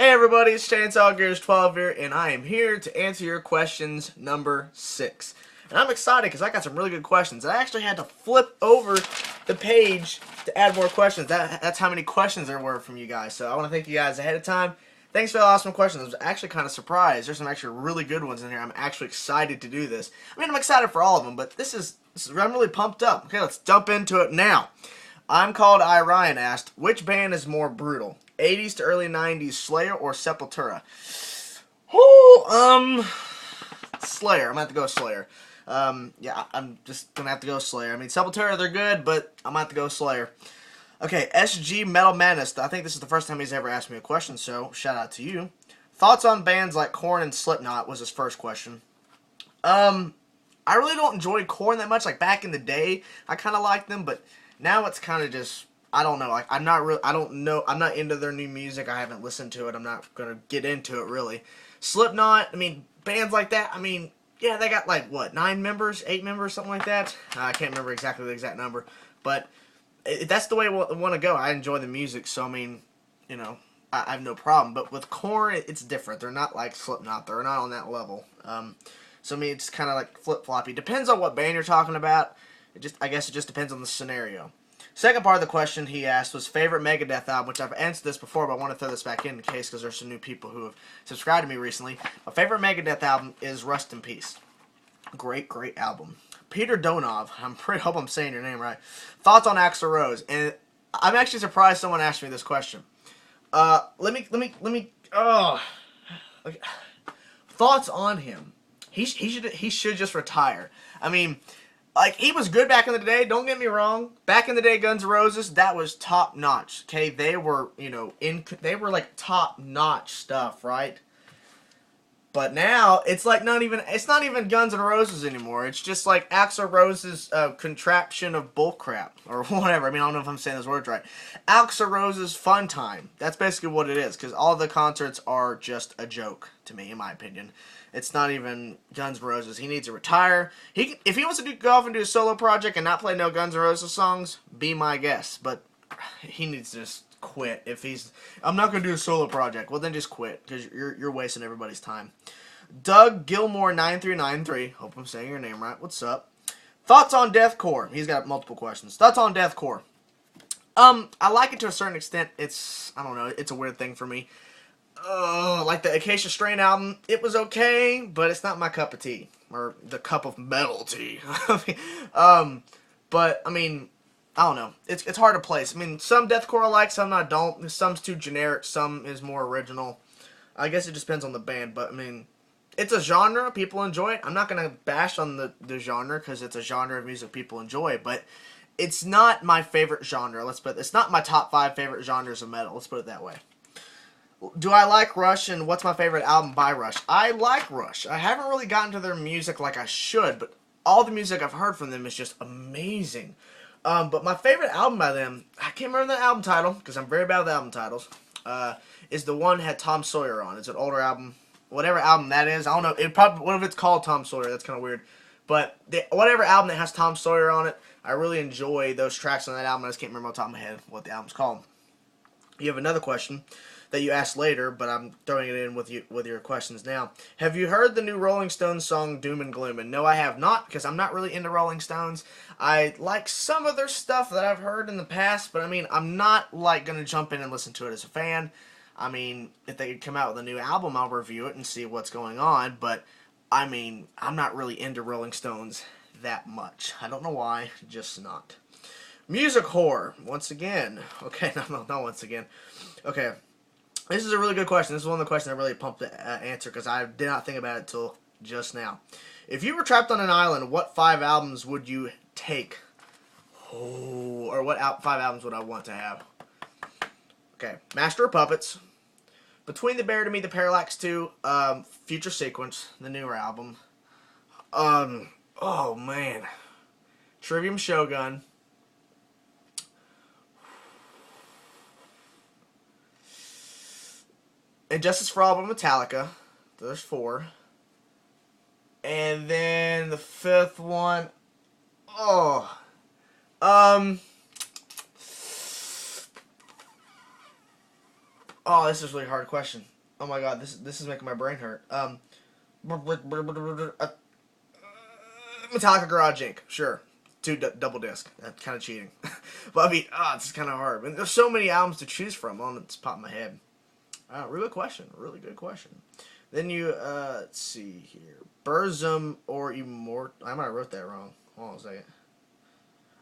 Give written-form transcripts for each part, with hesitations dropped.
Hey everybody, it's Chainsaw Gears 12 here, and I am here to answer your questions number 6. And I'm excited because I got some really good questions. I actually had to flip over the page to add more questions. That's how many questions there were from you guys. So I want to thank you guys ahead of time. Thanks for the awesome questions. I was actually kind of surprised. There's some actually really good ones in here. I'm actually excited to do this. I mean, I'm excited for all of them, but I'm really pumped up. Okay, let's jump into it now. I'm called I. Ryan asked, which band is more brutal? 80s to early 90s Slayer or Sepultura? Whoo, Slayer. I'm gonna have to go Slayer. Yeah, I'm just gonna have to go Slayer. I mean, Sepultura, they're good, but I'm gonna have to go Slayer. Okay, SG Metal Madness. I think this is the first time he's ever asked me a question, so shout out to you. Thoughts on bands like Korn and Slipknot was his first question. I really don't enjoy Korn that much. Like back in the day, I kind of liked them, but now it's kind of just, I don't know. Like I'm not really, I don't know. I'm not into their new music. I haven't listened to it. I'm not gonna get into it really. Slipknot. I mean, bands like that. I mean, yeah, they got like what, 9 members, 8 members, something like that. I can't remember exactly the exact number, but that's the way I want to go. I enjoy the music, so I mean, you know, I have no problem. But with Korn, it's different. They're not like Slipknot. They're not on that level. So I mean, it's kind of like flip-floppy. Depends on what band you're talking about. I guess it just depends on the scenario. Second part of the question he asked was favorite Megadeth album, which I've answered this before, but I want to throw this back in case because there's some new people who have subscribed to me recently. My favorite Megadeth album is Rust in Peace. Great, great album. Peter Donov, hope I'm saying your name right. Thoughts on Axl Rose, and I'm actually surprised someone asked me this question. Let me. Okay. Thoughts on him? He should just retire. I mean, like, he was good back in the day, don't get me wrong. Back in the day, Guns N' Roses, that was top notch. Okay, they were, they were like top notch stuff, right? But now it's like it's not even Guns N' Roses anymore. It's just like Axl Rose's contraption of bullcrap or whatever. I mean, I don't know if I'm saying those words right. Axl Rose's fun time. That's basically what it is, because all the concerts are just a joke to me, in my opinion. It's not even Guns N' Roses. He needs to retire. If he wants to go off and do a solo project and not play no Guns N' Roses songs, be my guest. But he needs to just quit. I'm not gonna do a solo project. Well, then just quit, because you're wasting everybody's time. Doug Gilmore 9393. Hope I'm saying your name right. What's up? Thoughts on deathcore? He's got multiple questions. Thoughts on deathcore? I like it to a certain extent. I don't know. It's a weird thing for me. Like the Acacia Strain album, it was okay, but it's not my cup of tea, or the cup of metal tea. But I mean, I don't know. It's hard to place. I mean, some deathcore I like, some I don't. Some's too generic, some is more original. I guess it just depends on the band, but I mean, it's a genre, people enjoy it. I'm not gonna bash on the genre because it's a genre of music people enjoy, but it's not my favorite genre. It's not my top 5 favorite genres of metal. Let's put it that way. Do I like Rush, and what's my favorite album by Rush? I like Rush. I haven't really gotten to their music like I should, but all the music I've heard from them is just amazing. But my favorite album by them, I can't remember the album title because I'm very bad with album titles, is the one that had Tom Sawyer on. It's an older album. Whatever album that is, I don't know. What if it's called Tom Sawyer? That's kind of weird. But whatever album that has Tom Sawyer on it, I really enjoy those tracks on that album. I just can't remember off the top of my head what the album's called. You have another question that you asked later, but I'm throwing it in with your questions now. Have you heard the new Rolling Stones song Doom and Gloom? And no, I have not, because I'm not really into Rolling Stones. I like some of their stuff that I've heard in the past, but I mean, I'm not like going to jump in and listen to it as a fan. I mean, if they come out with a new album, I'll review it and see what's going on, but I mean, I'm not really into Rolling Stones that much. I don't know why, just not. Music horror, once again. Okay, not once again. Okay. This is a really good question. This is one of the questions I really pumped to answer because I did not think about it till just now. If you were trapped on an island, what 5 albums would you take? Or what 5 albums would I want to have? Okay. Master of Puppets. Between the Bear to Me, the Parallax 2, Future Sequence, the newer album. Oh man. Trivium Shogun. And Justice for All by Metallica. There's 4. And then the 5th one. Oh, this is a really hard question. Oh my god, this is making my brain hurt. Metallica Garage Inc. Sure. Double disc. That's kind of cheating. But I mean, it's kind of hard. And there's so many albums to choose from on the top of my head. Really good question. Really good question. Then you, let's see here. Burzum or Immortal. I might have wrote that wrong. Hold on a second.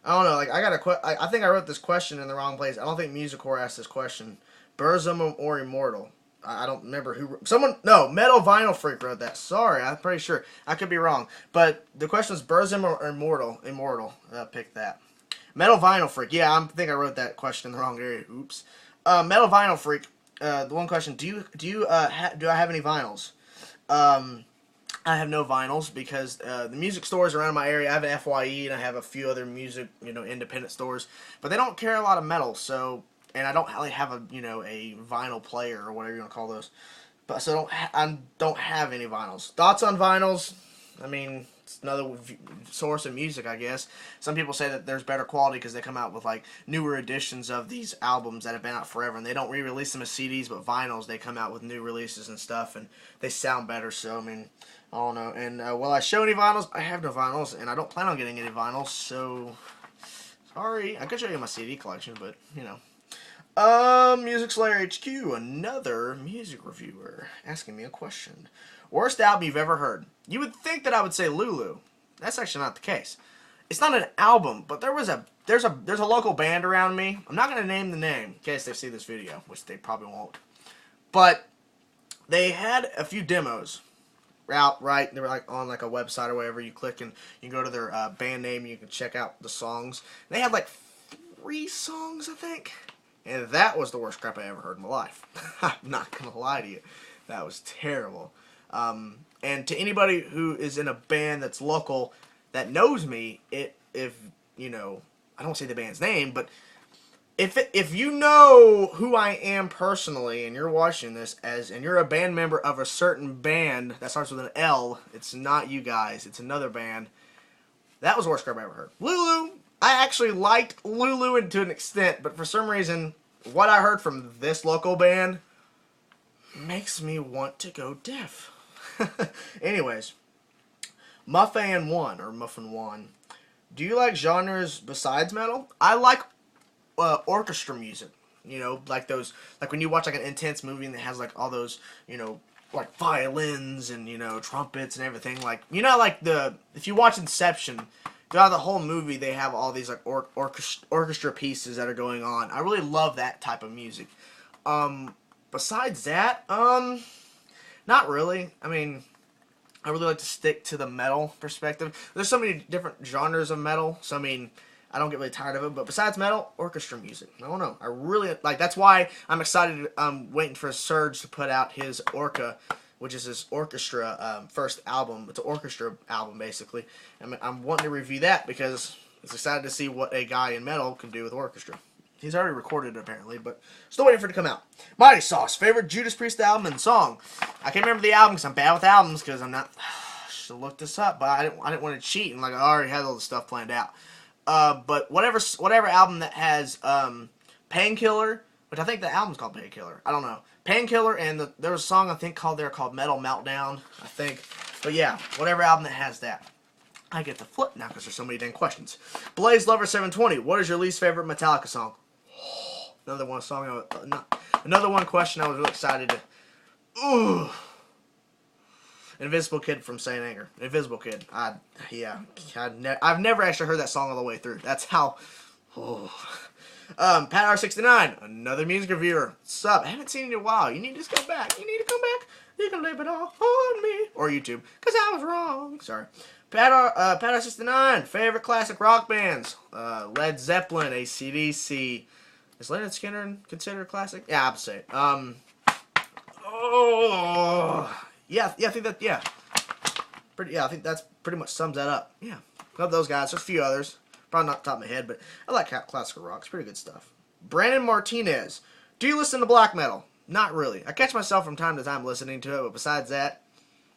I don't know. Like, I think I wrote this question in the wrong place. I don't think MusicCore asked this question. Burzum or Immortal. I don't remember who. No, Metal Vinyl Freak wrote that. Sorry, I'm pretty sure. I could be wrong. But the question was Burzum or Immortal. Immortal. Pick that. Metal Vinyl Freak. Yeah, I think I wrote that question in the wrong area. Oops. Metal Vinyl Freak. The one question: do I have any vinyls? I have no vinyls because the music stores around my area. I have an FYE and I have a few other music, independent stores, but they don't carry a lot of metal. So, and I don't really have a vinyl player or whatever you want to call those. But so I don't have any vinyls. Thoughts on vinyls? I mean, it's another source of music, I guess. Some people say that there's better quality because they come out with like newer editions of these albums that have been out forever, and they don't re-release them as CDs, but vinyls they come out with new releases and stuff, and they sound better. So I mean, I don't know. And will I show any vinyls? I have no vinyls, and I don't plan on getting any vinyls. So sorry, I could show you my CD collection, but Music Slayer HQ, another music reviewer, asking me a question. Worst album you've ever heard? You would think that I would say Lulu. That's actually not the case. It's not an album, but there's a local band around me. I'm not gonna name the name in case they see this video, which they probably won't. But they had a few demos out, right? They were like on like a website or whatever. You click and you go to their band name and you can check out the songs. They had like 3 songs, I think. And that was the worst crap I ever heard in my life. I'm not going to lie to you. That was terrible. And to anybody who is in a band that's local that knows me, I don't want to say the band's name, but if you know who I am personally and you're watching this and you're a band member of a certain band that starts with an L, it's not you guys, it's another band. That was the worst crap I ever heard. Lulu. I actually liked Lulu to an extent, but for some reason, what I heard from this local band makes me want to go deaf. Anyways, Muffin 1. Do you like genres besides metal? I like orchestra music. Like those, like when you watch like an intense movie and it has like all those, like violins and trumpets and everything. Like like if you watch Inception. Throughout the whole movie, they have all these like orchestra pieces that are going on. I really love that type of music. Besides that, not really. I mean, I really like to stick to the metal perspective. There's so many different genres of metal, so I mean, I don't get really tired of it. But besides metal, orchestra music. I don't know. I really like. That's why I'm excited. I'm waiting for Surge to put out his Orca, which is his orchestra first album. It's an orchestra album, basically. I'm wanting to review that because I'm excited to see what a guy in metal can do with orchestra. He's already recorded it, apparently, but still waiting for it to come out. Mighty Sauce, favorite Judas Priest album and song. I can't remember the album because I'm bad with albums because I'm not... I should have looked this up, but I didn't want to cheat, and like I already had all the stuff planned out. But whatever album that has Painkiller, which I think the album's called Painkiller. I don't know. Painkiller, and there was a song I think called Metal Meltdown, I think. But yeah, whatever album that has that. I get the flip now because there's so many dang questions. Blaze Lover 720, what is your least favorite Metallica song? Another one question I was really excited to. Ooh. Invisible Kid from Saint Anger. Invisible Kid. I've never actually heard that song all the way through. That's how. Oh. Pat R69, another music reviewer. What's up? I haven't seen you in a while. You need to just come back. You need to come back. You can leave it all on me. Or YouTube. Because I was wrong. Sorry. Pat R69, favorite classic rock bands. Led Zeppelin, AC/DC. Is Leonard Skinner considered a classic? Yeah, I'll say it. I think that's pretty much sums that up. Yeah. Love those guys. There's a few others. Probably not off the top of my head, but I like classical rock. It's pretty good stuff. Brandon Martinez. Do you listen to black metal? Not really. I catch myself from time to time listening to it, but besides that,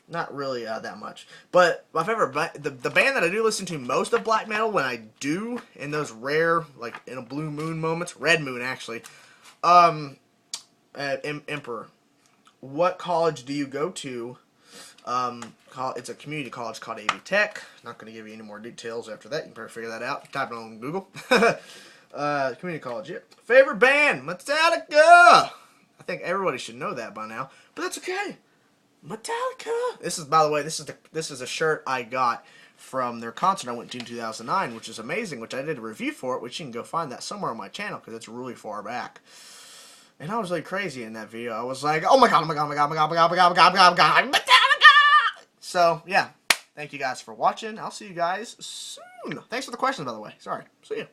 not really that much. But my favorite, the band that I do listen to most of black metal, when I do, in those rare, like in a blue moon moments, red moon actually, Emperor. What college do you go to? It's a community college called AV Tech. Not going to give you any more details after that. You can probably figure that out. Type it on Google. Community college, yeah. Favorite band? Metallica! I think everybody should know that by now. But that's okay. Metallica! This is, by the way, this is a shirt I got from their concert I went to in 2009, which is amazing, which I did a review for it, which you can go find that somewhere on my channel, because it's really far back. And I was like crazy in that video. I was like, oh my god, oh my god, oh my god, oh my god, oh my god, oh my god, oh my god, oh my god, Metallica! So, yeah. Thank you guys for watching. I'll see you guys soon. Thanks for the questions, by the way. Sorry. See you.